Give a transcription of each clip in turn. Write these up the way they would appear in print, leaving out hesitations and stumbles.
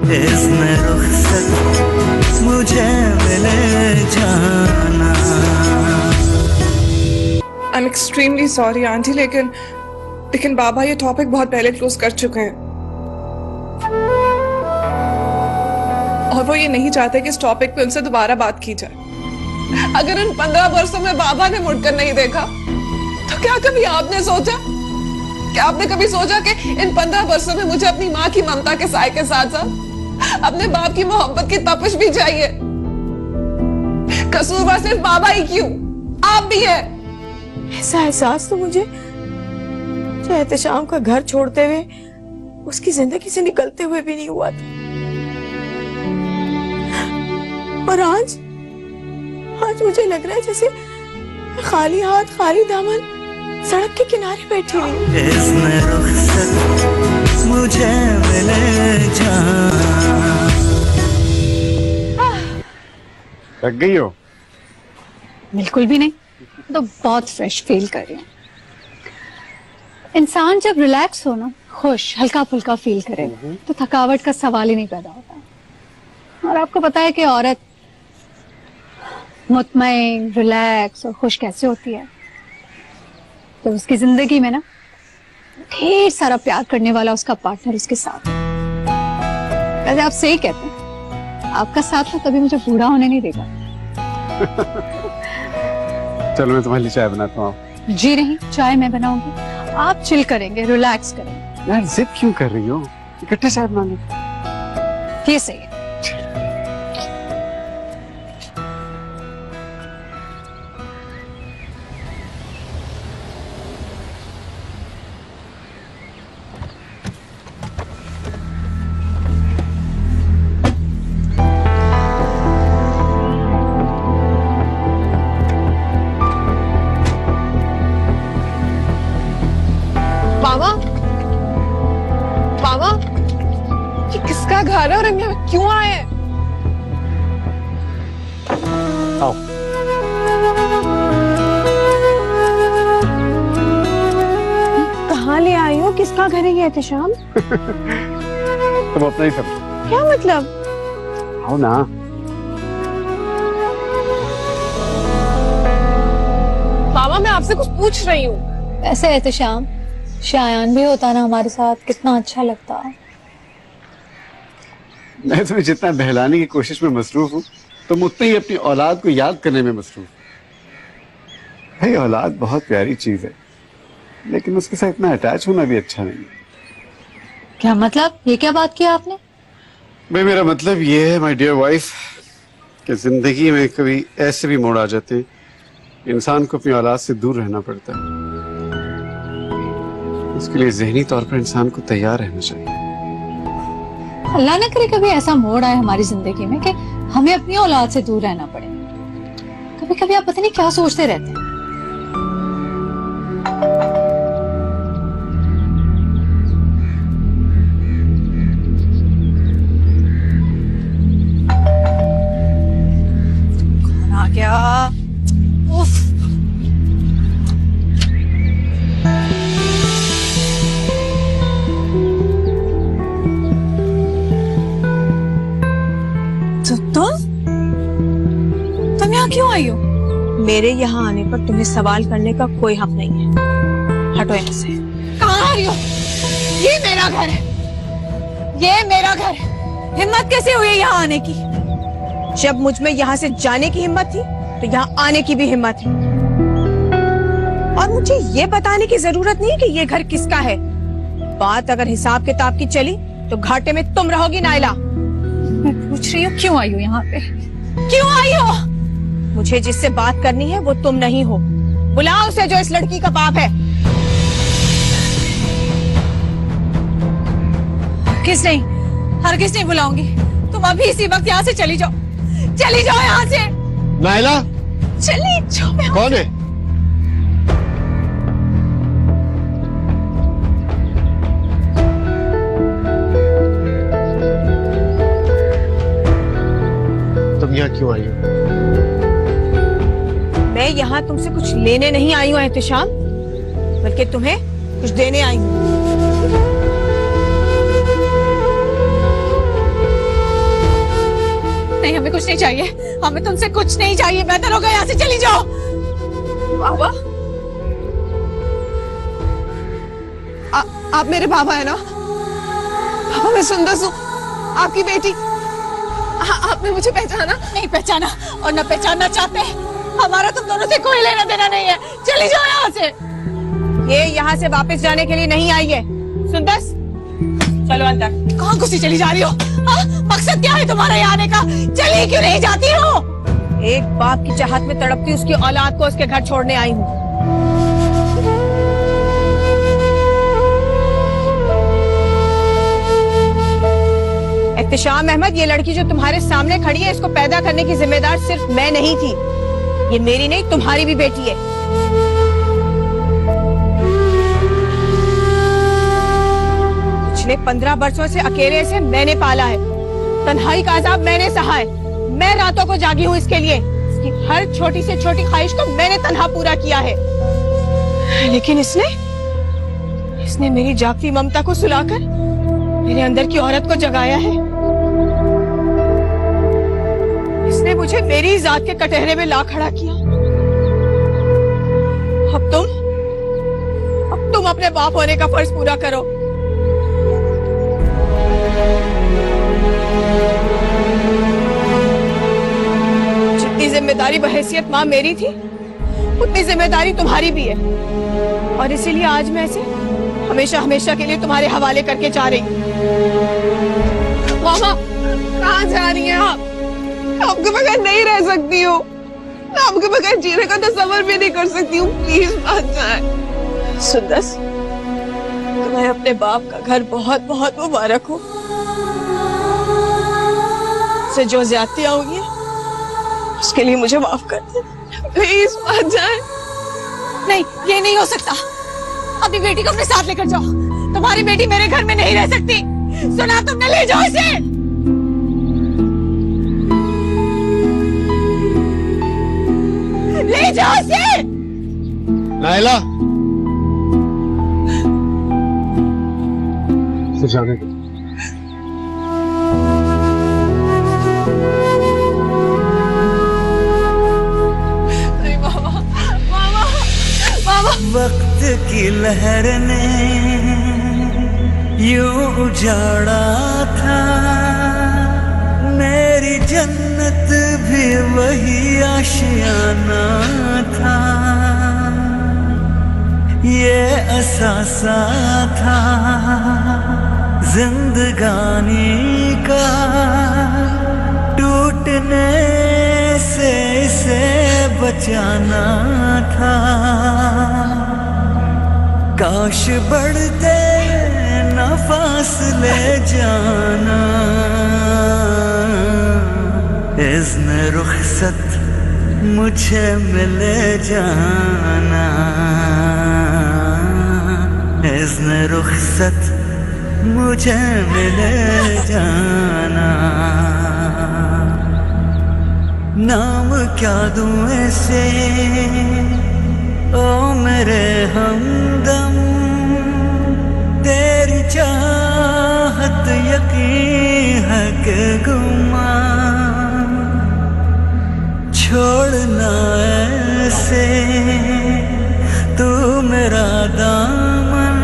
इसमें रुखसत मुझे मिले जाना। I am extremely sorry aunty, लेकिन बाबा ये टॉपिक बहुत पहले क्लोज कर चुके हैं और वो ये नहीं चाहते कि इस टॉपिक पे उनसे दोबारा बात की जाए। अगर इन 15 वर्षों में बाबा ने मुड़कर नहीं देखा तो क्या कभी आपने सोचा, क्या आपने कभी सोचा कि इन 15 वर्षों में मुझे अपनी माँ की ममता के साए के साथ साथ अपने बाप की मोहब्बत की तपिश भी चाहिए? कसूरवार सिर्फ बाबा ही क्यों, आप भी है। ऐसा एहसास तो मुझे एहतशाम का घर छोड़ते हुए उसकी जिंदगी से निकलते हुए भी नहीं हुआ था। और आज मुझे लग रहा है जैसे खाली हाथ खाली दामन सड़क के किनारे बैठी हुई। इसमें रुखसत मुझे मिले जाना। थक गई हो? बिल्कुल भी नहीं, तो बहुत फ्रेश फील कर रही हूँ। इंसान जब रिलैक्स हो ना, खुश हल्का फुल्का फील करे तो थकावट का सवाल ही नहीं पैदा होता। और आपको पता है कि औरत मुतमईन, रिलैक्स और खुश कैसे होती है? तो उसकी जिंदगी में ना ढेर सारा प्यार करने वाला उसका पार्टनर उसके साथ। वैसे आप सही कहते हैं, आपका साथ ना कभी मुझे बूढ़ा होने नहीं देगा। चलो मैं तुम्हारे लिए चाय बनाता हूँ। जी नहीं, चाय मैं बनाऊंगी, आप चिल करेंगे, रिलैक्स करेंगे। यार जिद क्यों कर रही हो? इकट्ठे चाय बना लो। ये सही है। बाबा, ये किसका घर है और हम यहाँ क्यों आए हैं? आओ। कहाँ ले आई हो? किसका घर है ये एहतशाम? तुम अपना ही समझो। क्या मतलब? आओ ना। बाबा मैं आपसे कुछ पूछ रही हूँ। ऐसे एहतशाम शायान भी होता ना हमारे साथ, कितना अच्छा लगता। मैं तुम्हें जितना बहलाने की कोशिश में मसरूफ हूँ, तुम उतना ही अपनी औलाद को याद करने में मसरूफ। भाई औलाद बहुत प्यारी चीज है, लेकिन उसके साथ इतना अटैच होना भी अच्छा नहीं। क्या मतलब? ये क्या बात किया आपने? भाई मेरा मतलब ये है माय डियर वाइफ कि जिंदगी में कभी ऐसे भी मोड़ आ जाते हैं, इंसान को अपनी औलाद से दूर रहना पड़ता है। उसके लिए ज़हनी तौर पर इंसान को तैयार रहना चाहिए। अल्लाह न करे कभी ऐसा मोड़ आए हमारी जिंदगी में कि हमें अपनी औलाद से दूर रहना पड़े। कभी कभी आप पता नहीं क्या सोचते रहते हैं। कौन आ गया? उफ। तुम यहाँ क्यों आई हो? मेरे यहाँ आने पर तुम्हें सवाल करने का कोई हक नहीं है। हटो यहाँ से। कहाँ आ रही हो? ये मेरा घर है, ये मेरा घर है। हिम्मत कैसे हुई यहाँ आने की? जब मुझ में यहाँ से जाने की हिम्मत थी तो यहाँ आने की भी हिम्मत है। और मुझे ये बताने की जरूरत नहीं कि ये घर किसका है। बात अगर हिसाब किताब की चली तो घाटे में तुम रहोगी नाइला। मैं पूछ रही हूँ क्यों आई हो यहाँ पे? क्यों आई हो? मुझे जिससे बात करनी है वो तुम नहीं हो। बुलाओ उसे जो इस लड़की का बाप है। हरगिज़ नहीं बुलाऊंगी। तुम अभी इसी वक्त यहाँ से चली जाओ, चली जाओ यहाँ से। नाइला, चली जाओ। कौन है? तुम यहाँ क्यों आई हो? मैं यहाँ तुमसे कुछ लेने नहीं आई हूँ एहतशाम, बल्कि तुम्हें कुछ देने आई हूँ। नहीं, हमें कुछ नहीं चाहिए, हमें तुमसे कुछ नहीं चाहिए, बेहतर होगा यहाँ से चली जाओ। बाबा, आप मेरे बाबा है ना? बाबा, मैं सुंदर हूँ, आपकी बेटी। आपने मुझे पहचाना? नहीं पहचाना, और न पहचानना चाहते। हमारा तुम दोनों से कोई लेना देना नहीं है, चली जाओ यहाँ से। ये यहाँ से वापस जाने के लिए नहीं आई है। सुंदर, चलो अंदर। कहाँ घुसी चली जा रही हो? मकसद क्या है तुम्हारा यहाँ आने का? चली क्यों नहीं जाती हो? एक बाप की चाहत में तड़पती उसकी औलाद को उसके घर छोड़ने आई हूँ। एहतिशाम अहमद, ये लड़की जो तुम्हारे सामने खड़ी है, इसको पैदा करने की जिम्मेदार सिर्फ मैं नहीं थी। ये मेरी नहीं, तुम्हारी भी बेटी है। पिछले 15 वर्षों से अकेले से मैंने पाला है, तन्हाई का अजाब मैंने सहा है। मैं रातों को जागी हूँ इसके लिए। इसकी हर छोटी से छोटी ख्वाहिश को मैंने तन्हा पूरा किया है। लेकिन इसने मेरी जागती ममता को सुलाकर मेरे अंदर की औरत को जगाया है। इसने मुझे मेरी जात के कटहरे में ला खड़ा किया। अब तुम अपने बाप होने का फर्ज पूरा करो। जितनी जिम्मेदारी बहैसियत माँ मेरी थी, उतनी जिम्मेदारी तुम्हारी भी है। और इसीलिए आज मैं इसे हमेशा हमेशा के लिए तुम्हारे हवाले करके जा रही हूँ। मामा, कहाँ जा रही हैं आप? आपके बगैर नहीं रह सकती हूँ। मैं आपके बगैर जीने का तस्वर भी नहीं कर सकती हूँ। प्लीज मत जाए। सुंदर, तुम्हें अपने बाप का घर बहुत बहुत मुबारक हो। से जो ज्यादतियां हुई हैं, उसके लिए मुझे माफ कर दे। प्लीज मत जाए। नहीं, ये नहीं हो सकता। अपनी बेटी को अपने साथ लेकर जाओ। तुम्हारी बेटी मेरे घर में नहीं रह सकती। सुना तुमने? ले जाओ इसे। ले जाओ इसे। नायला, इसे जाने दो। वक्त की लहर ने यूं उजाड़ा था, मेरी जन्नत भी वही आशियाना था। ये असासा था जिंदगानी का, टूटने से इसे बचाना था। काश बढ़ते न फासले जाना, इज़्न रुख़सत मुझे मिले जाना, इज़्न रुख़सत मुझे मिले जाना। नाम क्या दूं ऐसे ओ मेरे हमदम, तेरी चाहत यकीन है कि गुमा, छोड़ना ऐसे तू मेरा दामन,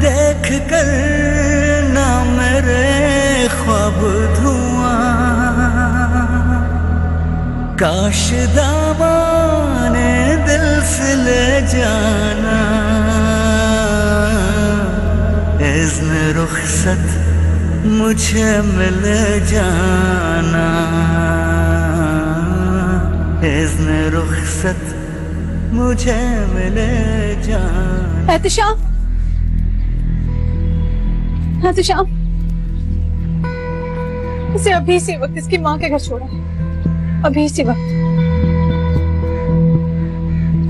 देख कर ना मेरे ख्वाब धुआं। काश दामाने दिल से ले जाना, इज़्न रुख़सत मुझे मिल जाना, इज़्न रुख़सत मुझे मिल जाना। एहतिशाम, एहतिशाम, इसे अभी इसी वक्त इसकी माँ के घर छोड़ा। अभी इसी वक्त।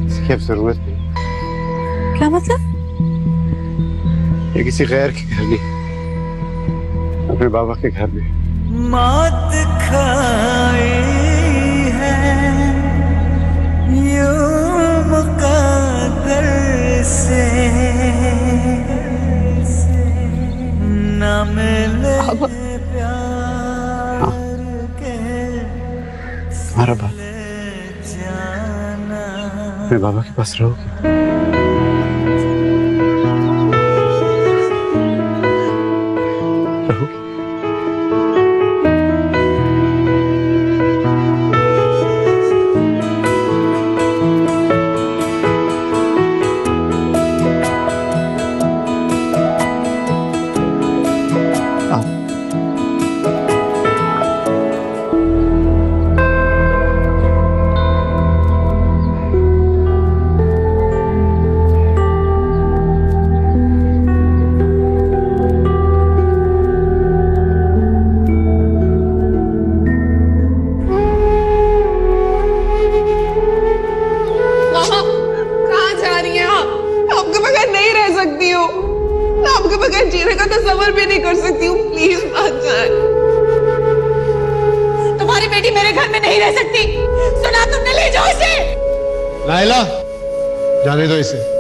इसकी अब जरूरत नहीं। क्या मतलब? ये किसी गैर के घर नहीं, अपने बाबा के घर में। मौत खाई है यूं मुक़द्दर से, न मिले प्यार तुम्हारा बाप मैं बाबा के पास रहोगी? रहोगी? मामा, कहाँ जा रही हैं आप? आपके बगैर नहीं रह सकती हूँ। मैं आपके बगैर जीने का तस्वर भी नहीं कर सकती हूँ। प्लीज मत जाए। तुम्हारी बेटी मेरे घर में नहीं रह सकती। सुना तुमने? ले जाओ इसे। नाइला, जाने दो इसे।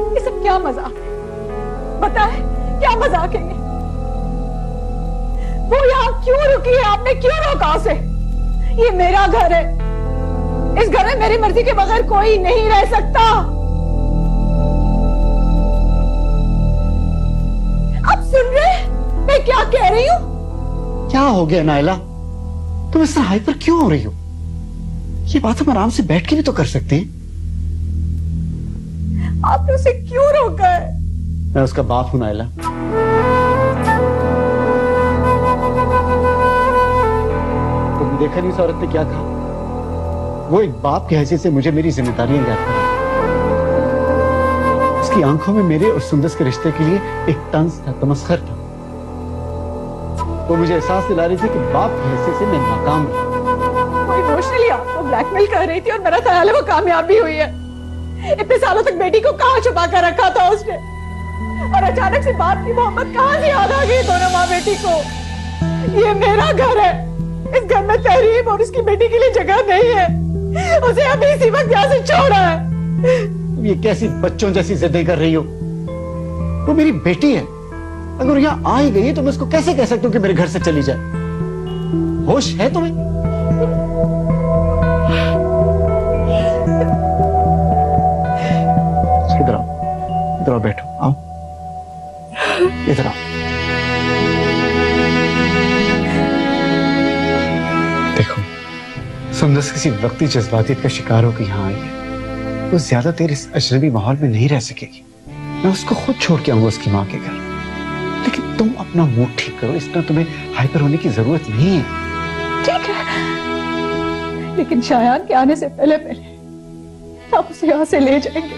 ये सब क्या मजाक? बताए क्या मजाक है ये? वो यहाँ क्यों रुकी है? आपने क्यों रोका उसे? ये मेरा घर है। इस घर में मेरी मर्जी के बगैर कोई नहीं रह सकता। आप सुन रहे हैं मैं क्या कह रही हूँ? क्या हो गया नाइला? तुम इस तरह हाइपर क्यों हो रही हो? ये बात हम आराम से बैठ के भी तो कर सकते हैं। आपने उसे क्यों रोका है? मैं उसका बाप हूं नाइला। तुमने देखा नहीं उस औरत ने क्या कहा? वो एक बाप की हैसियत से मुझे मेरी जिम्मेदारियां याद कर रही। उसकी आंखों में मेरे और सुंदस के रिश्ते के लिए एक तंज था, तमस्खर था। वो मुझे एहसास दिला रही थी कि बाप की हैसियत से मैं नाकाम हूं। वो इमोशनली आपको ब्लैकमेल कर रही थी और मेरा ख्याल है वो कामयाब भी हुई है। इतने सालों तक बेटी को कहाँ छुपा कर रखा था उसने, और अचानक से बाप की मोहब्बत कहाँ से याद आ गई दोनों माँ बेटी को? ये मेरा घर है। इस घर में तहरीम और उसकी बेटी के लिए जगह नहीं है। उसे अभी इसी वक्त यहाँ से छोड़ा है। ये कैसी बच्चों जैसी जिद्दें कर रही हो? वो मेरी बेटी है। अगर यहाँ आ ही गई है तो मैं उसको कैसे कह सकता हूँ कि मेरे घर से चली जाए? होश है तुम्हें? इधर आओ, इधर आओ, बैठो, आओ, इधर आओ। देखो, सुंदस किसी वक्ती जज्बातियत का शिकार होकर यहाँ आई है। वो ज्यादा देर इस अजनबी माहौल में नहीं रह सकेगी। मैं उसको खुद छोड़ के आऊंगा उसकी माँ के घर। लेकिन तुम अपना मूड ठीक करो। इस तरह तुम्हें हाइपर होने की जरूरत नहीं है। ठीक है, लेकिन शायान के आने से पहले आप उसे यहाँ से ले जाएंगे,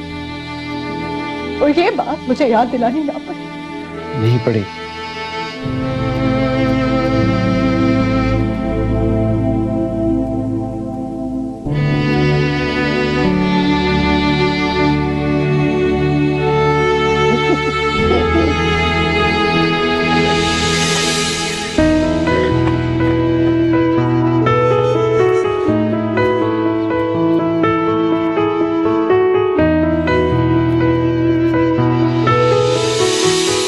और ये बात मुझे याद दिलानी ना पड़े। नहीं पड़ेगी।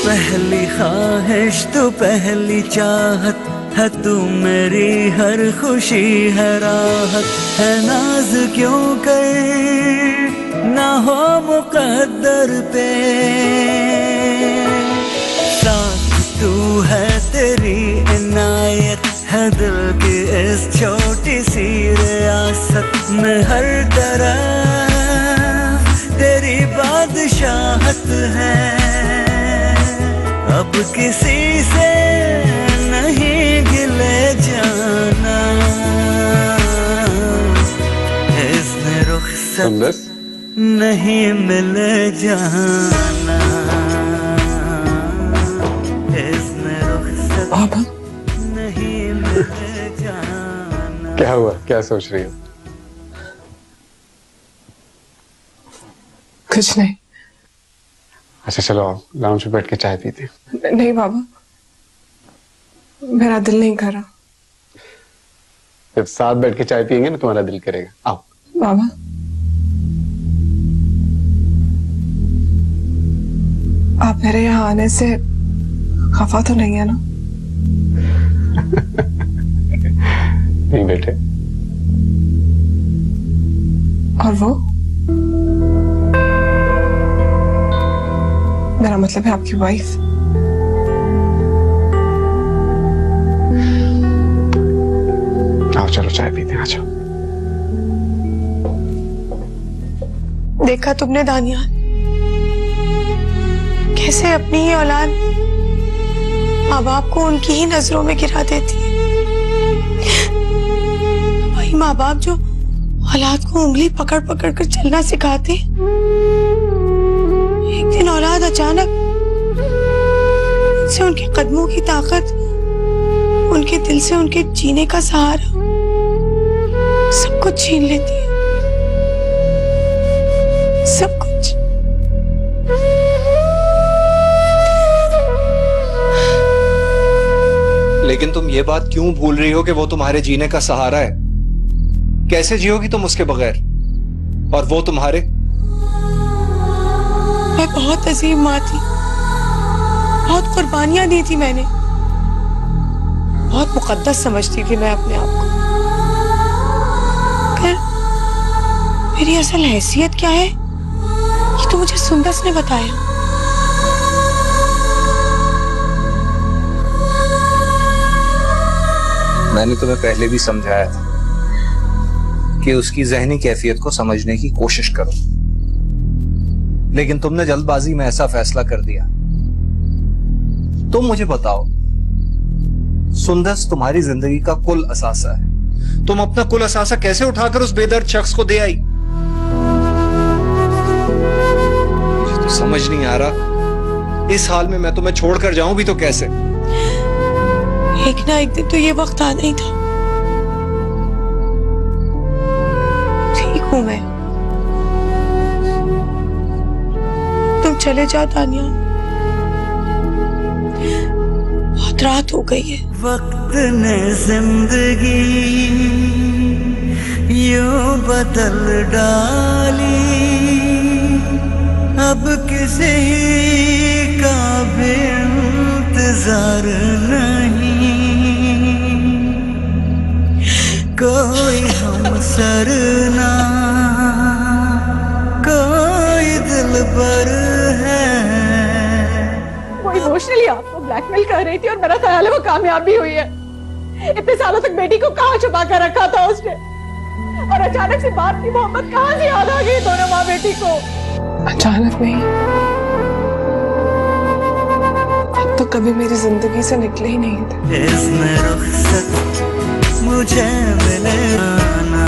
पहली ख्वाहिश तो पहली चाहत है, तू मेरी हर खुशी है राहत है। नाज क्यों कर ना हो मुकद्दर पे, साथ तू है तेरी इनायत है। दिल की इस छोटी सी रियासत में हर तरफ तेरी बादशाहत है। अब किसी से नहीं गिले जाना, इज़्न रुख़सत नहीं मिले जाना, इज़्न रुख़सत नहीं मिले जाना। क्या हुआ? क्या सोच रही हो? कुछ नहीं। अच्छा चलो लाउंज पे बैठ के चाय पीते हैं। नहीं बाबा, मेरा दिल नहीं कर रहा। जब साथ बैठ के चाय पियेंगे ना तुम्हारा दिल करेगा। आओ। बाबा, आप मेरे यहाँ आने से खफा तो नहीं है ना? नहीं बेटे। और वो, मेरा मतलब है आपकी वाइफ। आओ चलो चाय पीते हैं, आ जाओ। देखा तुमने दानिया, कैसे अपनी ही औलाद माँ बाप को उनकी ही नजरों में गिरा देती है। वही माँ बाप जो औलाद को उंगली पकड़ पकड़ कर चलना सिखाते, एक दिन औलाद अचानक उनसे उनके कदमों की ताकत, उनके दिल से उनके जीने का सहारा सब कुछ छीन लेती है, सब कुछ। लेकिन तुम ये बात क्यों भूल रही हो कि वो तुम्हारे जीने का सहारा है? कैसे जियोगी तुम उसके बगैर? और वो तुम्हारे? मैं बहुत अजीम माँ थी, बहुत कुर्बानियां दी थी मैंने, बहुत मुकद्दस समझती थी मैं अपने आप को। पर मेरी असल हैसियत क्या है ये तो मुझे सुंदस ने बताया। मैंने तुम्हें पहले भी समझाया था कि उसकी ज़हनी कैफियत को समझने की कोशिश करो, लेकिन तुमने जल्दबाजी में ऐसा फैसला कर दिया। तुम मुझे बताओ, सुंदस तुम्हारी जिंदगी का कुल असासा है, तुम अपना कुल असासा कैसे उठाकर उस बेदर्द शख्स को दे आई? मुझे तो समझ नहीं आ रहा, इस हाल में मैं तुम्हें छोड़कर जाऊं भी तो कैसे? एक ना एक दिन तो ये वक्त आना ही था। ठीक हूं मैं, तुम चले जाओ दानिया, बहुत रात हो गई है। वक्त ने जिंदगी यूं बदल डाली, अब किसी का भी इंतजार नहीं, कोई हमसर ना कोई दिलबर है। वो इमोशनली आपको ब्लैकमेल कर रही थी और मेरा ख्याल है वो कामयाब भी हुई है। इतने सालों तक बेटी को कहाँ छुपा कर रखा था उसने, और अचानक से बाप की मोहब्बत कहाँ से याद आ गई दोनों माँ बेटी को? अचानक नहीं, अब तो कभी मेरी जिंदगी से निकले ही नहीं थे। इसमें रुखसत मुझे मिले ना।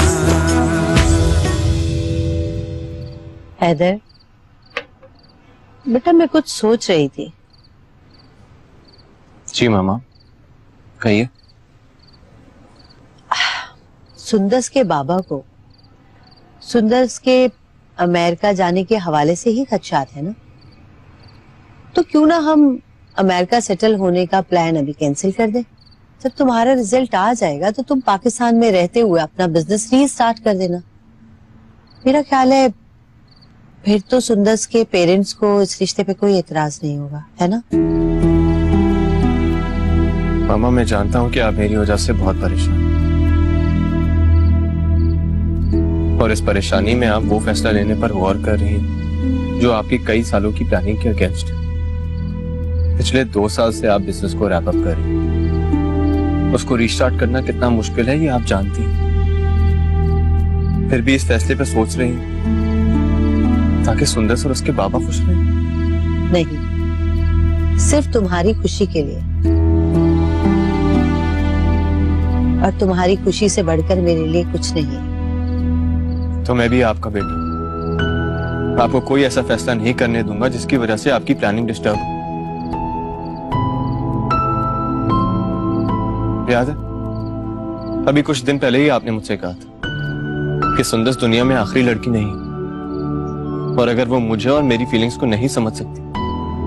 हैदर बेटा, मैं कुछ सोच रही थी। जी मामा, कहिए। सुंदस के बाबा को सुंदस के अमेरिका जाने के हवाले से ही खदशात है ना, तो क्यों ना हम अमेरिका सेटल होने का प्लान अभी कैंसिल कर दें। जब तुम्हारा रिजल्ट आ जाएगा तो तुम पाकिस्तान में रहते हुए अपना बिजनेस रीस्टार्ट कर देना। मेरा ख्याल है फिर तो सुंदस के पेरेंट्स को इस रिश्ते पे कोई एतराज नहीं होगा, है ना? मामा, मैं जानता हूँ कि आप मेरी वजह से बहुत परेशान हैं, और इस परेशानी में आप वो फैसला लेने पर गौर कर रही हैं जो आपकी कई सालों की प्लानिंग के अगेंस्ट है। पिछले 2 साल से आप बिजनेस को रैप अप कर रही हैं, उसको रीस्टार्ट करना कितना मुश्किल है ये आप जानती हैं, फिर भी इस फैसले पर सोच रही हैं ताकि सुंदस और उसके बाबा खुश रहें। नहीं, सिर्फ तुम्हारी खुशी के लिए, और तुम्हारी खुशी से बढ़कर मेरे लिए कुछ नहीं है। तो मैं भी आपका बेटा हूं, आपको कोई ऐसा फैसला नहीं करने दूंगा जिसकी वजह से आपकी प्लानिंग डिस्टर्ब हो। याद है, अभी कुछ दिन पहले ही आपने मुझसे कहा था कि सुंदस दुनिया में आखिरी लड़की नहीं, और अगर वो मुझे और मेरी फीलिंग्स को नहीं समझ सकती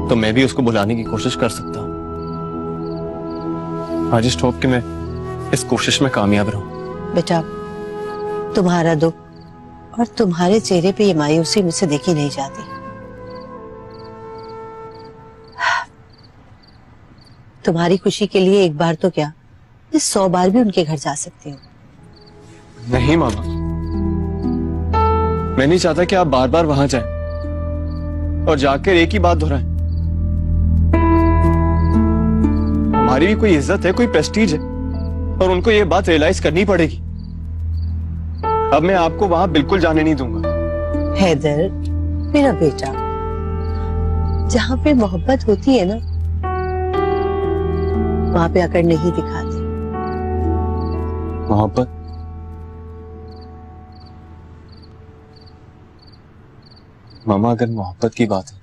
तो मैं भी उसको बुलाने की कोशिश कर सकता हूं। आई जस्ट होप कि मैं इस कोशिश में कामयाब रहूं। बेटा, तुम्हारा दुख और तुम्हारे चेहरे पे ये मायूसी मुझसे देखी नहीं जाती। तुम्हारी खुशी के लिए एक बार तो क्या, मैं 100 बार भी उनके घर जा सकती हूँ। नहीं मामा, मैं नहीं चाहता कि आप बार बार वहां जाएं और जाकर एक ही बात दोहराएं। हमारी भी कोई इज्जत है, कोई प्रेस्टीज है, और उनको ये बात रियलाइज करनी पड़ेगी। अब मैं आपको वहां बिल्कुल जाने नहीं दूंगा। हैदर, मेरा बेटा, जहां पे मोहब्बत होती है ना, वहां पे अकड़ नहीं दिखाती। मोहब्बत? मामा, अगर मोहब्बत की बात है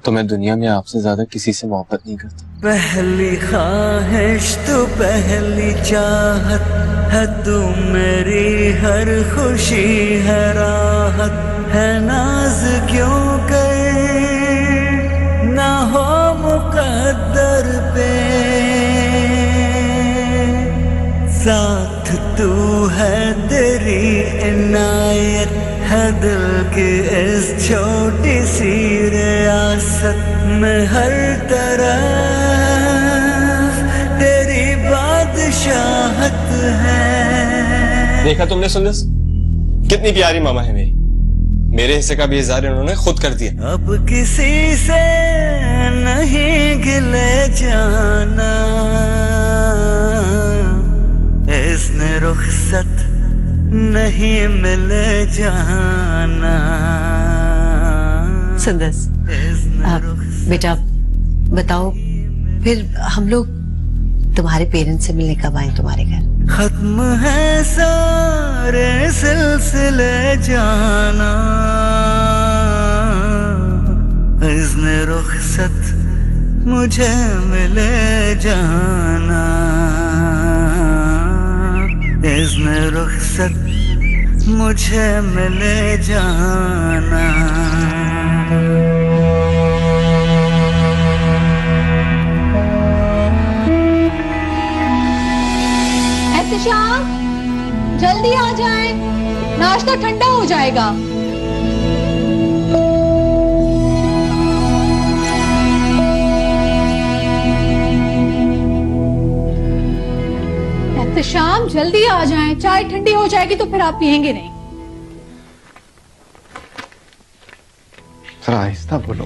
तो मैं दुनिया में आपसे ज्यादा किसी से मोहब्बत नहीं करता। पहली ख्वाहिश तो पहली चाहत है, तू मेरी हर खुशी है राहत है, नाज क्यों कर ना हो मुकद्दर पे, साथ तू है तेरी इनायत है, दिल की इस छोटी सी रियासत में हर तरफ तेरी बादशाहत है। देखा तुमने सुंदस, कितनी प्यारी मामा है मेरी। मेरे हिस्से का भी इज़हार इन्होंने खुद कर दिया। अब किसी से नहीं गिले जाना, इसने रुखसत नहीं मिले जाना। सुंदस, बेटा बताओ, फिर हम लोग तुम्हारे पेरेंट्स से मिलने कब आए तुम्हारे घर? खत्म है सारे सिलसिले जाना, इसने रुखसत मुझे मिले जाना, इसने रुखसत मुझे मिले जाना। एहतिशाम, जल्दी आ जाए, नाश्ता ठंडा हो जाएगा। एहतिशाम, जल्दी आ जाएं, चाय ठंडी हो जाएगी तो फिर आप पियेंगे नहीं। जरा आहिस्ता बोलो।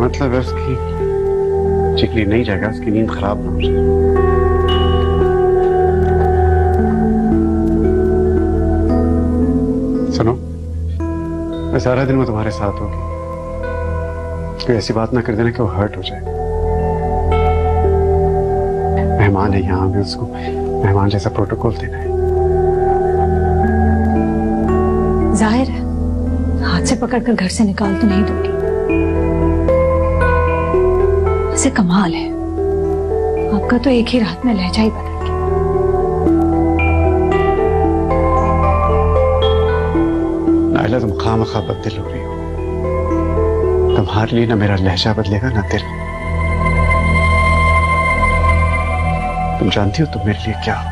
मतलब है उसकी चिकली नहीं जाएगा, उसकी नींद खराब ना हो जाए। सुनो, मैं सारा दिन में तुम्हारे साथ होगी, कोई ऐसी बात ना कर देना कि वो हर्ट हो जाए। मेहमान है यहाँ, भी उसको मेहमान जैसा प्रोटोकॉल देना है। जाहिर है हाथ से पकड़कर घर से निकाल तो नहीं दूंगी। वैसे कमाल है, आपका तो एक ही रात में लहजा ही बदल गया। नाइला, तुम खामखा बददिल हो रही हो। तुम्हारे लिए ना मेरा लहजा बदलेगा ना दिल। तुम जानती हो तुम मेरे लिए क्या हो?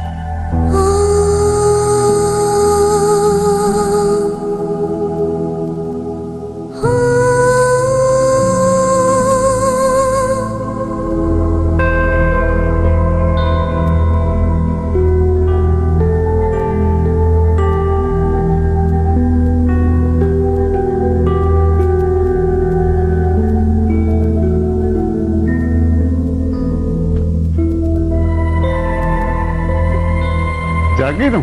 जाग गई तुम?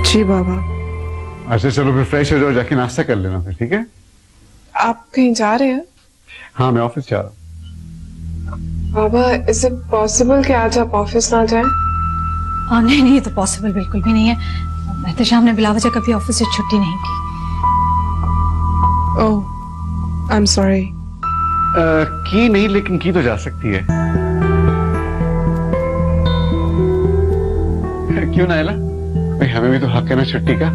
जी बाबा। अच्छा चलो फिर फ्रेश हो जाओ, जाके नाश्ता कर लेना फिर, ठीक है? आप कहीं जा रहे हैं? हाँ, मैं ऑफिस जा रहा हूँ। बाबा, इज इट पॉसिबल कि आज आप ऑफिस ना जाएं? नहीं नहीं, ये तो पॉसिबल बिल्कुल भी नहीं है। एहतिशाम ने बिलावजह कभी ऑफिस से छुट्टी नहीं की। ओह, आई एम सॉरी। की नहीं, लेकिन की तो जा सकती है। क्यों नाइला? भाई हमें भी तो हक है ना छुट्टी का।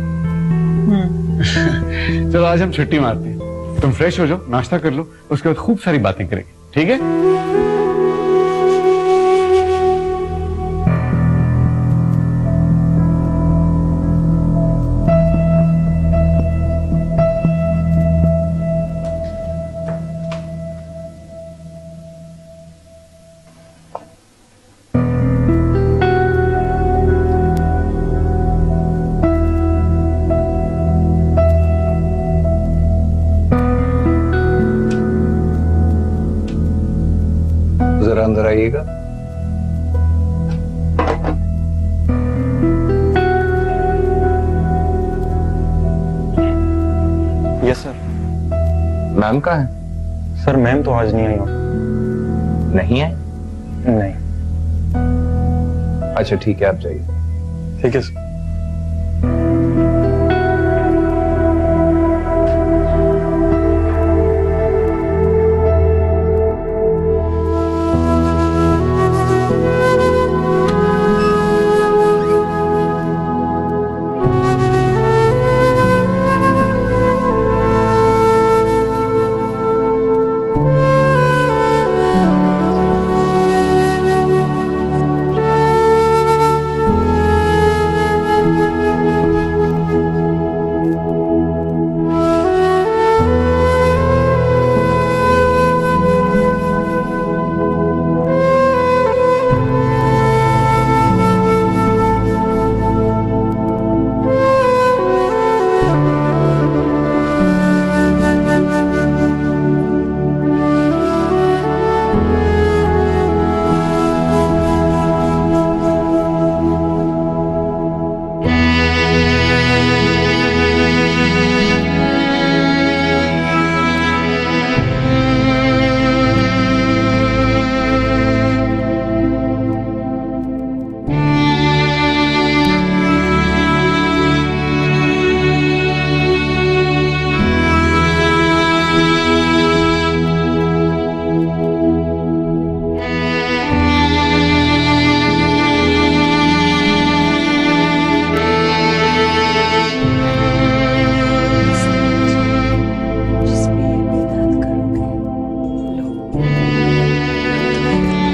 चलो आज हम छुट्टी मारते हैं। तुम फ्रेश हो जाओ, नाश्ता कर लो, उसके बाद खूब सारी बातें करेंगे, ठीक है? जरा अंदर आइएगा। Yes sir. मैम कहाँ है? सर मैम तो आज नहीं आई हो। नहीं है? नहीं। अच्छा ठीक है, आप जाइए। ठीक है सर।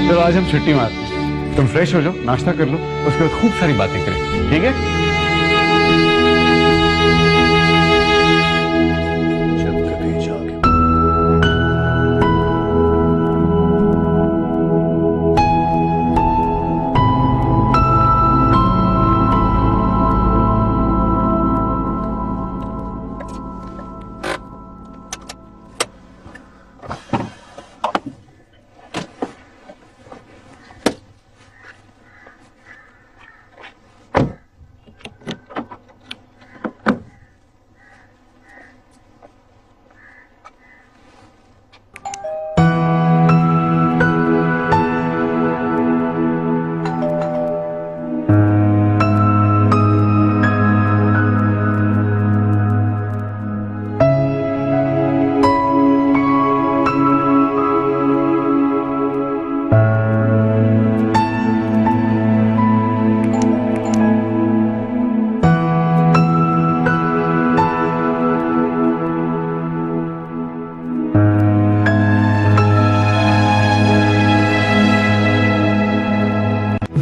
चलो आज हम छुट्टी मारते हैं, तुम फ्रेश हो जाओ, नाश्ता कर लो, उसके बाद खूब सारी बातें करेंगे, ठीक है?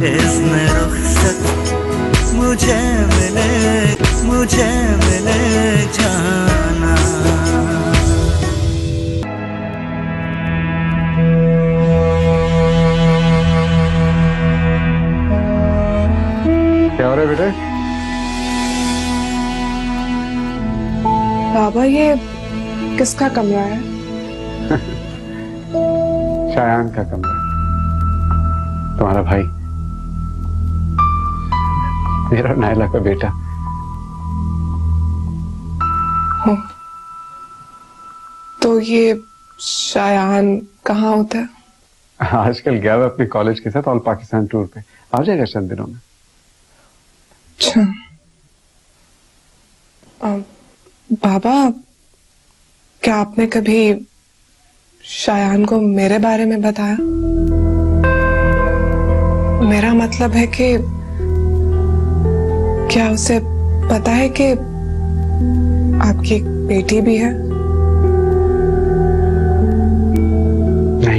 इसमें रुखसत मुझे मिले जाना। क्या हो रहा है बेटे? बाबा ये किसका कमरा है? शायान का कमरा, तुम्हारा भाई, मेरा और नायला का बेटा। तो ये शायान कहाँ होता है? आजकल गया हुआ अपने कॉलेज के साथ ऑल पाकिस्तान टूर पे, आ जाएगा चंद दिनों में। अच्छा बाबा, क्या आपने कभी शायान को मेरे बारे में बताया? मेरा मतलब है कि क्या उसे पता है कि आपकी एक बेटी भी है?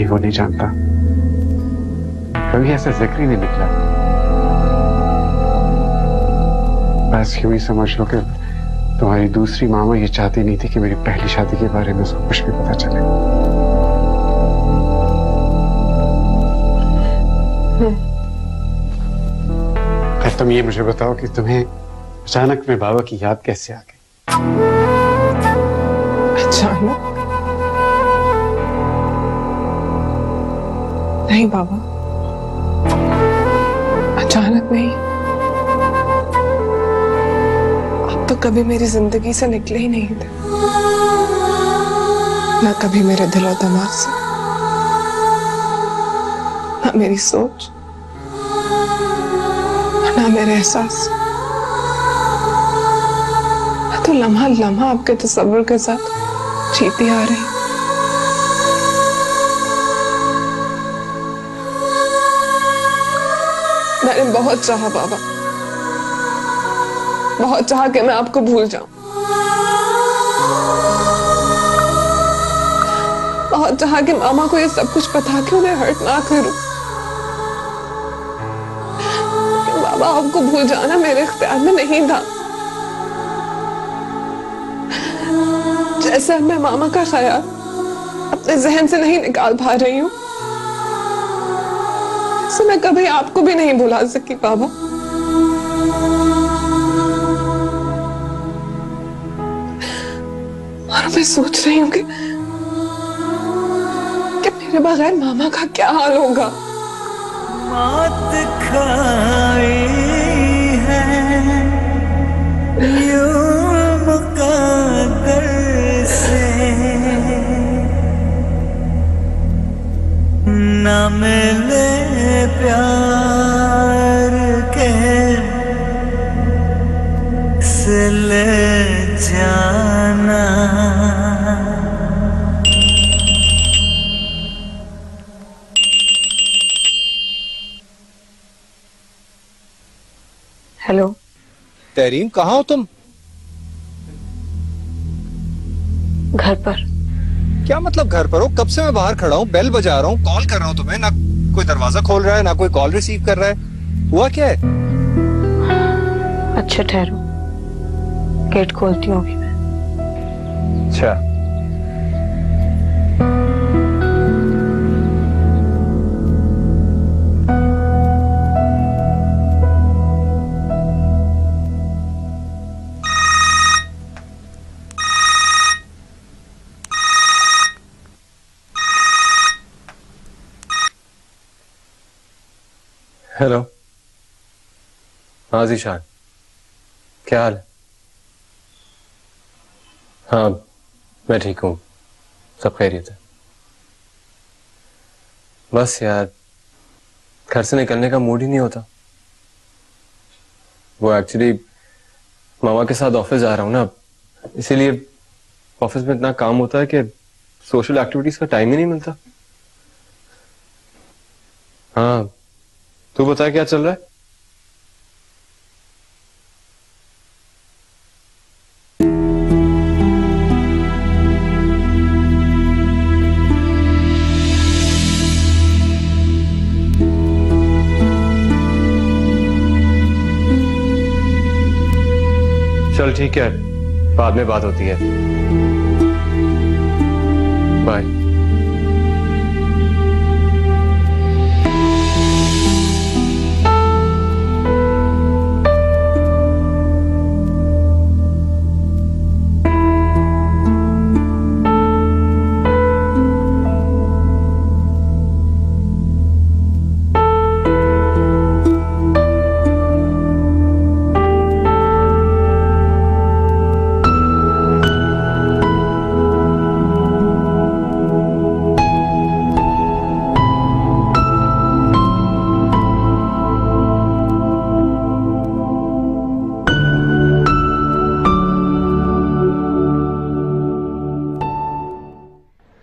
भी वो नहीं जानता, कभी ऐसा जिक्र ही नहीं निकला। बस यूं ही समझ लो कि तुम्हारी दूसरी मामा ये चाहती नहीं थी कि मेरी पहली शादी के बारे में उसको कुछ भी पता चले। अब तुम ये मुझे बताओ कि तुम्हें अचानक में बाबा की याद कैसे आ गई? अचानक? नहीं बाबा, अचानक नहीं। आप तो कभी मेरी जिंदगी से निकले ही नहीं थे, ना कभी मेरे दिल और दिमाग से, ना मेरी सोच, ना मेरे एहसास। मैं तो लम्हा लम्हा आपके तस्वीर के साथ जीती आ रही। मैंने बहुत चाहा बाबा, बहुत चाहा कि मैं आपको भूल जाऊं, बहुत चाहा कि मामा को ये सब कुछ बता के उन्हें हर्ट ना करूं। बाबा, आपको भूल जाना मेरे इख्तियार में नहीं था। जैसे मैं मामा का ख्याल अपने जहन से नहीं निकाल पा रही हूं, तो मैं कभी आपको भी नहीं भुला सकी बाबा। और मैं सोच रही हूँ कि मेरे बगैर मामा का क्या हाल होगा। मौत खाई है यूं मुक़द्दर से, न मिले प्यार के सिले जाना। हेलो तहरीम, कहाँ हो तुम? घर पर। क्या मतलब घर पर हो? कब से मैं बाहर खड़ा हूँ, बेल बजा रहा हूँ, कॉल कर रहा हूँ तुम्हें, ना कोई दरवाजा खोल रहा है, ना कोई कॉल रिसीव कर रहा है। हुआ क्या है? अच्छा ठहरो, गेट खोलती हूँ अभी मैं। अच्छा, हेलो। हाँ ज़ीशान, क्या हाल है? हाँ मैं ठीक हूँ, सब खैरियत है। बस यार घर से निकलने का मूड ही नहीं होता। वो एक्चुअली मामा के साथ ऑफिस जा रहा हूँ ना, इसीलिए ऑफिस में इतना काम होता है कि सोशल एक्टिविटीज का टाइम ही नहीं मिलता। हाँ तू बता क्या चल रहा है? चल ठीक है, बाद में बात होती है। बाय।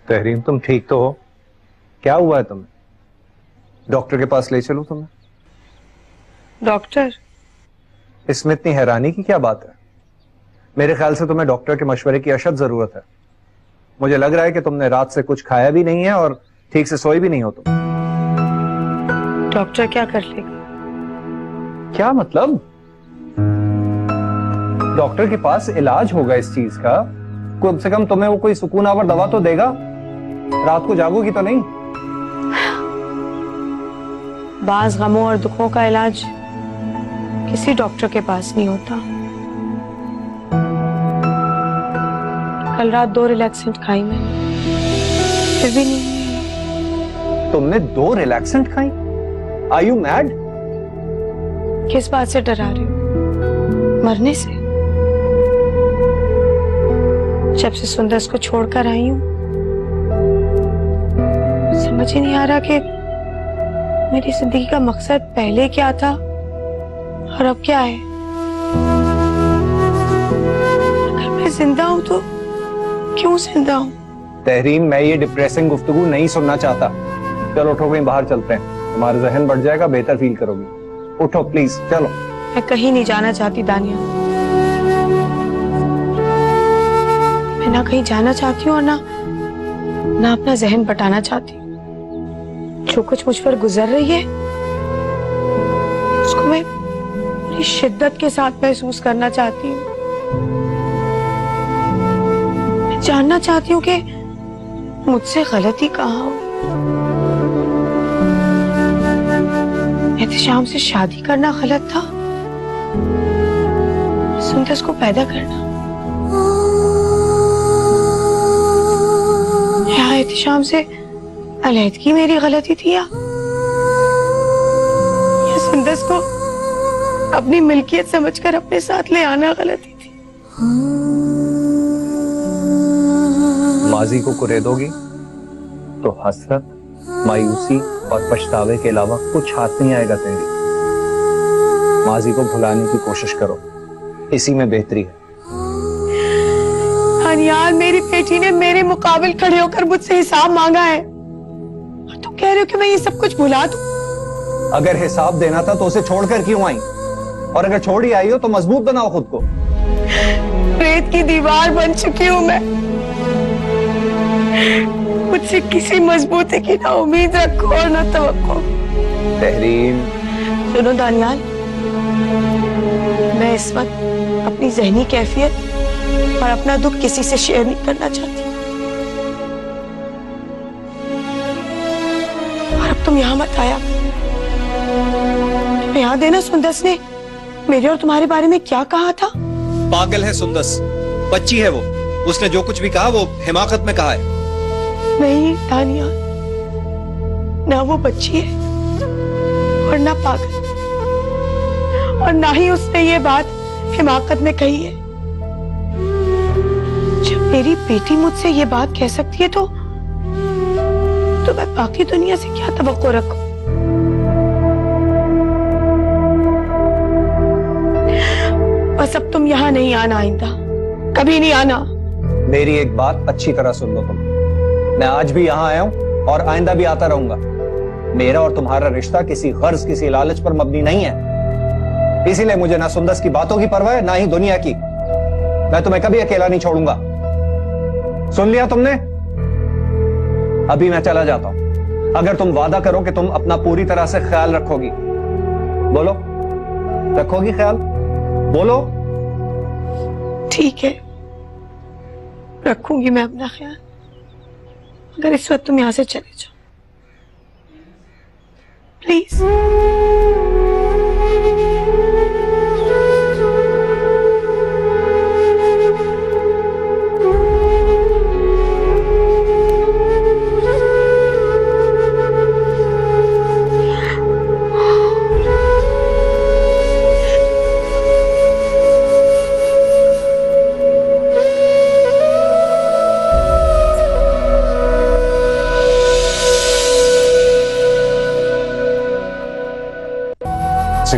तहरीम, तुम ठीक तो हो? क्या हुआ है तुम्हें? डॉक्टर के पास ले चलूं तुम्हें? डॉक्टर? इसमें इतनी हैरानी की क्या बात है? मेरे ख्याल से तुम्हें डॉक्टर के मशवरे की अशद जरूरत है। मुझे लग रहा है कि तुमने रात से कुछ खाया भी नहीं है और ठीक से सोई भी नहीं हो तुम। डॉक्टर क्या कर लेगा? क्या मतलब? डॉक्टर के पास इलाज होगा इस चीज का, कम से कम तुम्हें वो कोई सुकून आवर दवा तो देगा, रात को जागोगी तो नहीं। बाज गमों और दुखों का इलाज किसी डॉक्टर के पास नहीं होता। कल रात 2 रिलैक्सेंट खाई मैंने, फिर भी नहीं। तुमने 2 रिलैक्सेंट खाई? Are you mad? किस बात से डरा रही हो? मरने से? जब से सुंदर को छोड़कर आई हूं, समझ ही नहीं आ रहा कि मेरी जिंदगी का मकसद पहले क्या था और अब क्या है। अगर मैं जिंदा हूं तो क्यों जिंदा हूं? तहरीम, मैं ये डिप्रेसिंग गुफ्तगू नहीं सुनना चाहता। चलो उठो, कहीं बाहर चलते हैं, तुम्हारा जहन बढ़ जाएगा, बेहतर फील करोगी। उठो प्लीज, चलो। मैं कहीं नहीं जाना चाहती दानिया, मैं ना कहीं जाना चाहती हूँ और ना अपना जहन बटाना चाहती हूँ। जो कुछ मुझ पर गुजर रही है उसको मैं पूरी शिद्दत के साथ महसूस करना चाहती हूँ। मैं जानना चाहती हूँ कि मुझसे गलती कहाँ हुई। एहतिशाम से शादी करना गलत था, सुंदर को पैदा करना, या एहतिशाम से अलहदगी मेरी गलती थी, या सुंदर को अपनी मिल्कियत समझकर अपने साथ ले आना गलती थी। माजी को कुरेदोगी तो हसरत, मायूसी और पछतावे के अलावा कुछ हाथ नहीं आएगा तेरी। माजी को भुलाने की कोशिश करो, इसी में बेहतरी है। यार, मेरी बेटी ने मेरे मुकाबिल खड़े होकर मुझसे हिसाब मांगा है और तुम कह रहे हो कि मैं ये सब कुछ भुला दूं? अगर हिसाब देना था तो उसे छोड़कर क्यों आई? और अगर छोड़ ही आई हो तो मजबूत बनाओ खुद को। रेत की दीवार बन चुकी हूं मैं, मुझसे किसी मजबूती की ना उम्मीद रखो और ना तवक्को। तहरीम, सुनो दानियाल, मैं इस वक्त अपनी ज़हनी कैफियत और अपना दुख किसी से शेयर नहीं करना चाहती। और अब तुम यहाँ मत आया। तुम्हें याद है ना सुंदर ने मेरे और तुम्हारे बारे में क्या कहा था? पागल है सुंदर, बच्ची है वो, उसने जो कुछ भी कहा वो हिमाकत में कहा है। नहीं तानिया, ना वो बच्ची है और ना पागल, और ना ही उसने ये बात हिमाकत में कही है। जब मेरी बेटी मुझसे ये बात कह सकती है तो मैं बाकी दुनिया से क्या तवक्को रखूं? बस अब तुम यहाँ नहीं आना, आइंदा कभी नहीं आना। मेरी एक बात अच्छी तरह सुन लो तुम, मैं आज भी यहाँ आया हूँ और आइंदा भी आता रहूंगा। मेरा और तुम्हारा रिश्ता किसी गर्ज, किसी लालच पर मबनी नहीं है। इसीलिए मुझे ना सुंदर की बातों की परवाह है, ना ही दुनिया की। मैं तुम्हें कभी अकेला नहीं छोड़ूंगा। सुन लिया तुमने? अभी मैं चला जाता हूं, अगर तुम वादा करो कि तुम अपना पूरी तरह से ख्याल रखोगी। बोलो, रखोगी ख्याल? बोलो। ठीक है, रखूंगी मैं अपना ख्याल, अगर इस वक्त तुम यहां से चले जाओ प्लीज।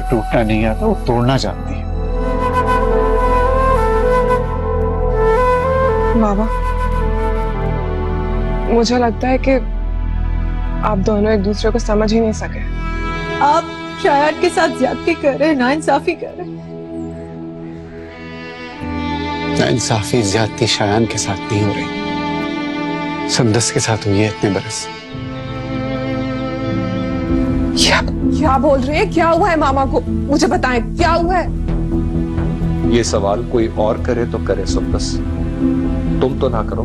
टूटना नहीं आता, वो तोड़ना जानती है। बाबा, मुझे लगता है कि आप दोनों एक दूसरे को समझ ही नहीं सके। आप शायद के साथ ज्यादती कर रहे हैं, नाइंसाफी कर रहे हैं। नाइंसाफी ज्यादती शायान के साथ नहीं हो रही, सुंदस के साथ हुई है इतने बरस। क्या बोल रहे हैं? क्या हुआ है मामा को? मुझे बताएं क्या हुआ है? ये सवाल कोई और करे तो करे सुंदस, तुम तो ना करो।